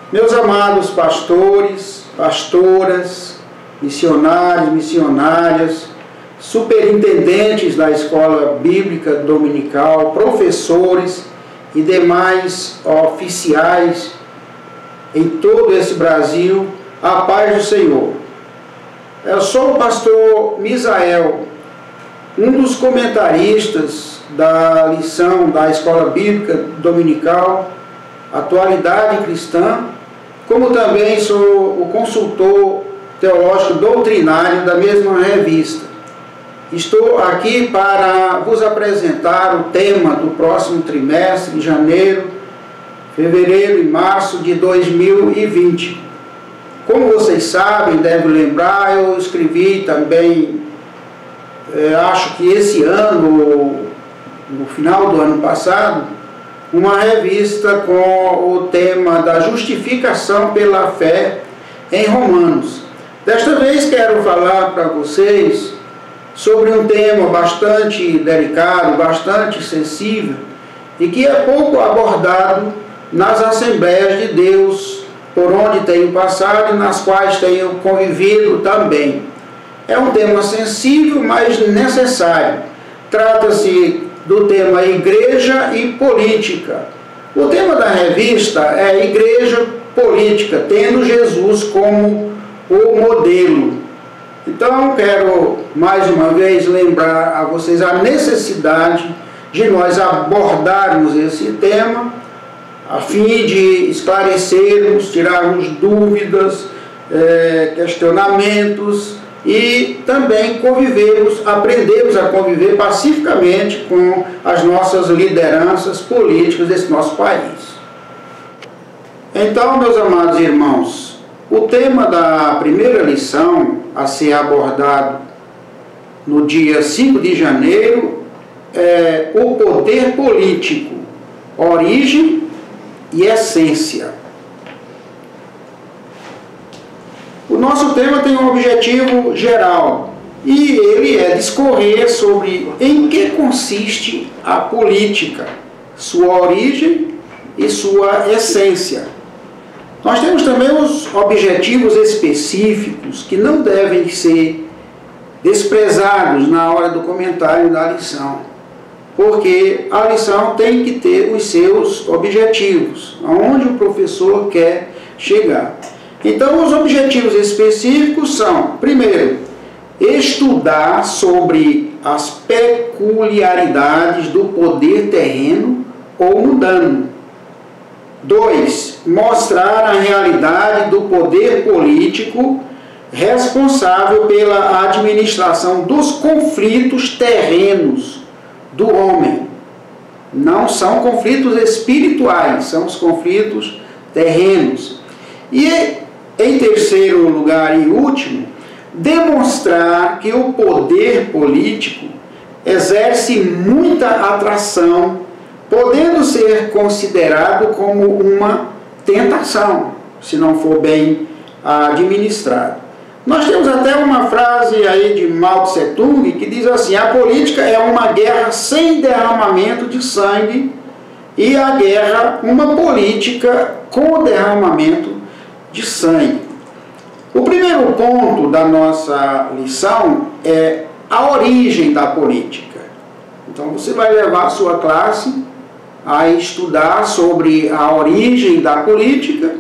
Meus amados pastores, pastoras, missionários, missionárias, superintendentes da escola bíblica dominical, professores e demais oficiais em todo esse Brasil, a paz do Senhor. Eu sou o pastor Misael, um dos comentaristas da lição da escola bíblica dominical, Atualidade Cristã, como também sou o consultor teológico doutrinário da mesma revista. Estou aqui para vos apresentar o tema do próximo trimestre, de janeiro, fevereiro e março de 2020. Como vocês sabem, devem lembrar, eu escrevi também, acho que esse ano, no final do ano passado, uma revista com o tema da justificação pela fé em Romanos. Desta vez quero falar para vocês sobre um tema bastante delicado, bastante sensível e que é pouco abordado nas Assembleias de Deus por onde tenho passado e nas quais tenho convivido também. É um tema sensível, mas necessário. Trata-se do tema Igreja e Política. O tema da revista é Igreja Política, tendo Jesus como o modelo. Então, quero mais uma vez lembrar a vocês a necessidade de nós abordarmos esse tema, a fim de esclarecermos, tirarmos dúvidas, questionamentos e também aprendermos a conviver pacificamente com as nossas lideranças políticas desse nosso país. Então, meus amados irmãos, o tema da primeira lição a ser abordado no dia 5 de janeiro é o poder político, origem e essência. O nosso tema tem um objetivo geral e ele é discorrer sobre em que consiste a política, sua origem e sua essência. Nós temos também os objetivos específicos que não devem ser desprezados na hora do comentário da lição, porque a lição tem que ter os seus objetivos, aonde o professor quer chegar. Então, os objetivos específicos são, primeiro, estudar sobre as peculiaridades do poder terreno ou mundano. 2. Mostrar a realidade do poder político responsável pela administração dos conflitos terrenos do homem. Não são conflitos espirituais, são os conflitos terrenos. E, em terceiro lugar e último, demonstrar que o poder político exerce muita atração, podendo ser considerado como uma tentação, se não for bem administrado. Nós temos até uma frase aí de Mao Tse Tung que diz assim: a política é uma guerra sem derramamento de sangue e a guerra uma política com derramamento de sangue. O primeiro ponto da nossa lição é a origem da política. Então você vai levar a sua classe a estudar sobre a origem da política,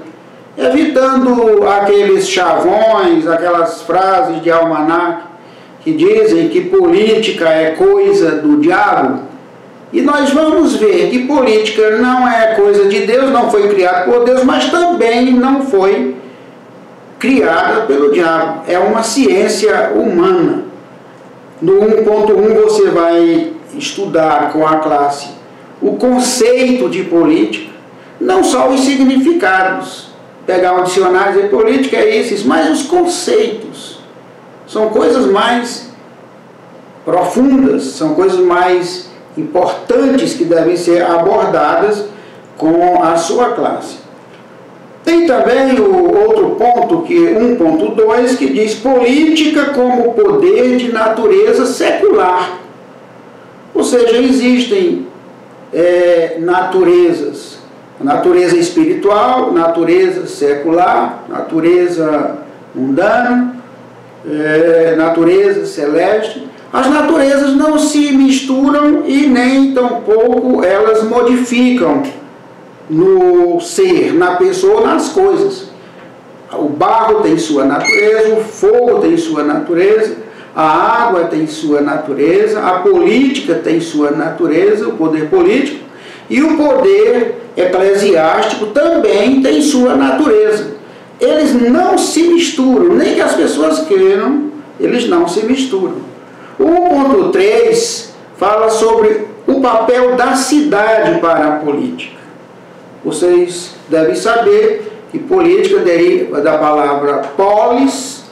evitando aqueles chavões, aquelas frases de almanaque que dizem que política é coisa do diabo. E nós vamos ver que política não é coisa de Deus, não foi criada por Deus, mas também não foi criada pelo diabo. É uma ciência humana. No 1.1 você vai estudar com a classe o conceito de política, não só os significados. Pegar um dicionário e dizer política é isso, mas os conceitos. São coisas mais profundas, são coisas mais importantes que devem ser abordadas com a sua classe. Tem também o outro ponto, que 1.2, que diz política como poder de natureza secular. Ou seja, existem naturezas Natureza espiritual, natureza secular, natureza mundana, natureza celeste. As naturezas não se misturam e nem tampouco elas modificam no ser, na pessoa, nas coisas. O barro tem sua natureza, o fogo tem sua natureza, a água tem sua natureza, a política tem sua natureza, o poder político, e o poder eclesiástico também tem sua natureza. Eles não se misturam, nem que as pessoas queiram, eles não se misturam. O 1.3 fala sobre o papel da cidade para a política. Vocês devem saber que política deriva da palavra polis,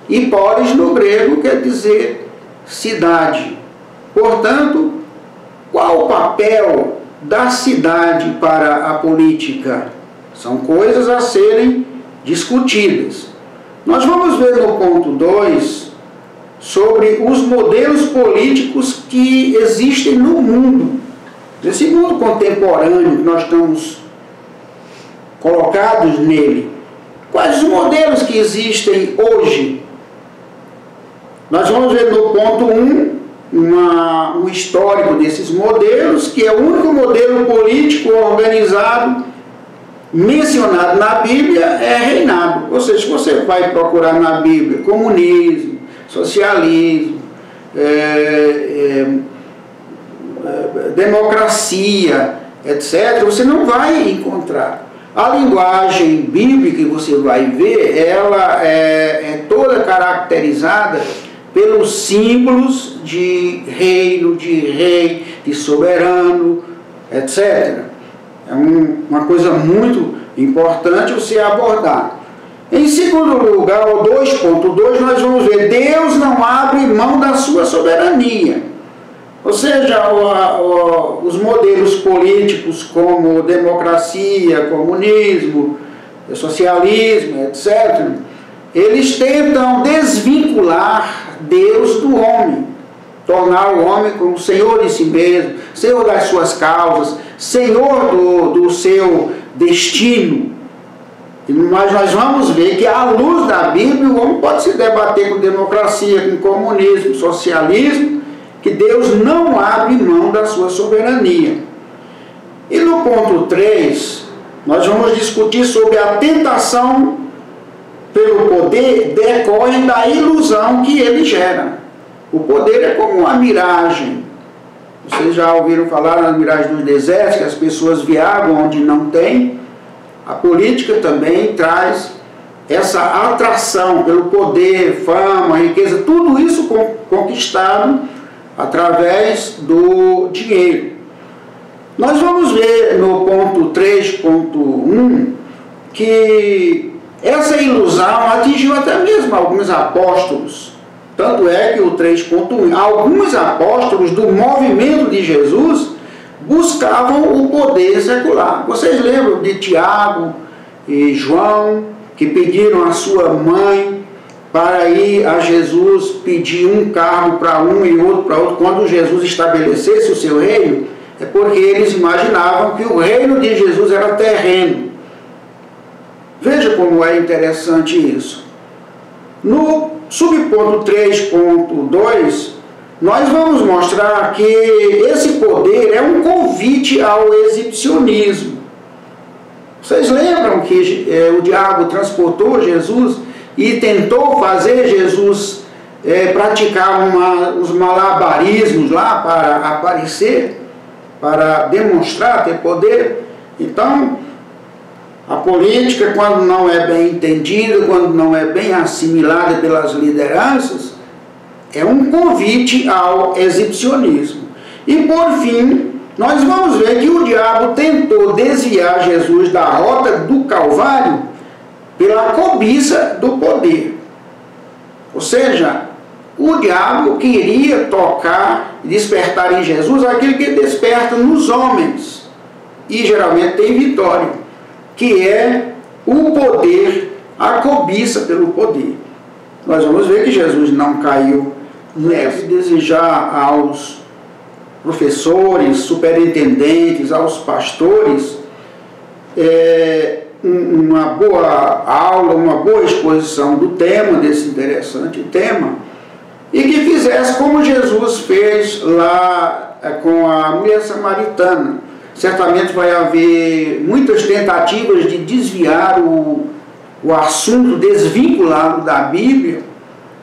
e polis no grego quer dizer cidade. Portanto, qual o papel da cidade para a política? São coisas a serem discutidas. Nós vamos ver no ponto 2 sobre os modelos políticos que existem no mundo. Nesse mundo contemporâneo que nós estamos colocados nele. Quais os modelos que existem hoje? Nós vamos ver no ponto 1 um histórico desses modelos, que é o único modelo político organizado mencionado na Bíblia é reinado. Ou seja, se você vai procurar na Bíblia comunismo, socialismo, democracia, etc., você não vai encontrar. A linguagem bíblica que você vai ver, ela é toda caracterizada pelos símbolos de reino, de rei, de soberano, etc. É uma coisa muito importante você abordar. Em segundo lugar, o 2.2, nós vamos ver, Deus não abre mão da sua soberania. Ou seja, os modelos políticos como democracia, comunismo, socialismo, etc., eles tentam desvincular Deus do homem, tornar o homem como senhor de si mesmo, senhor das suas causas, senhor do seu destino. Mas nós vamos ver que, à luz da Bíblia, o homem pode se debater com democracia, com comunismo, socialismo, que Deus não abre mão da sua soberania. E no ponto 3, nós vamos discutir sobre a tentação pelo poder decorre da ilusão que ele gera. O poder é como uma miragem. Vocês já ouviram falar na miragem dos desertos, que as pessoas viajam onde não tem. A política também traz essa atração pelo poder, fama, riqueza, tudo isso conquistado através do dinheiro. Nós vamos ver no ponto 3.1 que essa ilusão atingiu até mesmo alguns apóstolos. Tanto é que o 3.1, alguns apóstolos do movimento de Jesus buscavam o poder secular. Vocês lembram de Tiago e João, que pediram a sua mãe para ir a Jesus pedir um carro para um e outro para outro, quando Jesus estabelecesse o seu reino? É porque eles imaginavam que o reino de Jesus era terreno. Veja como é interessante isso. No subponto 3.2, nós vamos mostrar que esse poder é um convite ao exibicionismo. Vocês lembram que o diabo transportou Jesus e tentou fazer Jesus praticar uns malabarismos lá para aparecer, para demonstrar ter poder? Então, a política, quando não é bem entendida, quando não é bem assimilada pelas lideranças, é um convite ao exibicionismo. E por fim, nós vamos ver que o diabo tentou desviar Jesus da rota do Calvário pela cobiça do poder. Ou seja, o diabo queria tocar e despertar em Jesus aquilo que desperta nos homens, e geralmente tem vitória, que é o poder, a cobiça pelo poder. Nós vamos ver que Jesus não caiu nessa. Desejar aos professores, superintendentes, aos pastores, uma boa aula, uma boa exposição do tema, desse interessante tema, e que fizesse como Jesus fez lá com a mulher samaritana. Certamente vai haver muitas tentativas de desviar o assunto, desvinculado da Bíblia,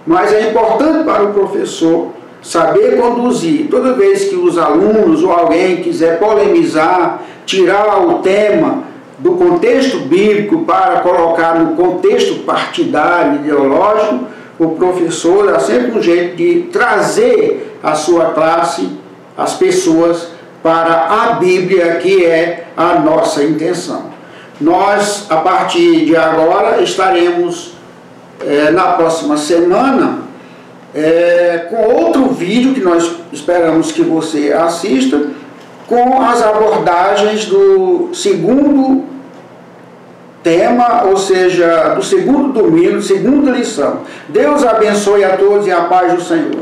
mas é importante para o professor saber conduzir. Toda vez que os alunos ou alguém quiser polemizar, tirar o tema do contexto bíblico para colocar no contexto partidário, ideológico, o professor dá sempre um jeito de trazer a sua classe, as pessoas, para a Bíblia, que é a nossa intenção. Nós, a partir de agora, estaremos na próxima semana com outro vídeo que nós esperamos que você assista, com as abordagens do segundo tema, ou seja, do segundo domingo, segunda lição. Deus abençoe a todos e a paz do Senhor.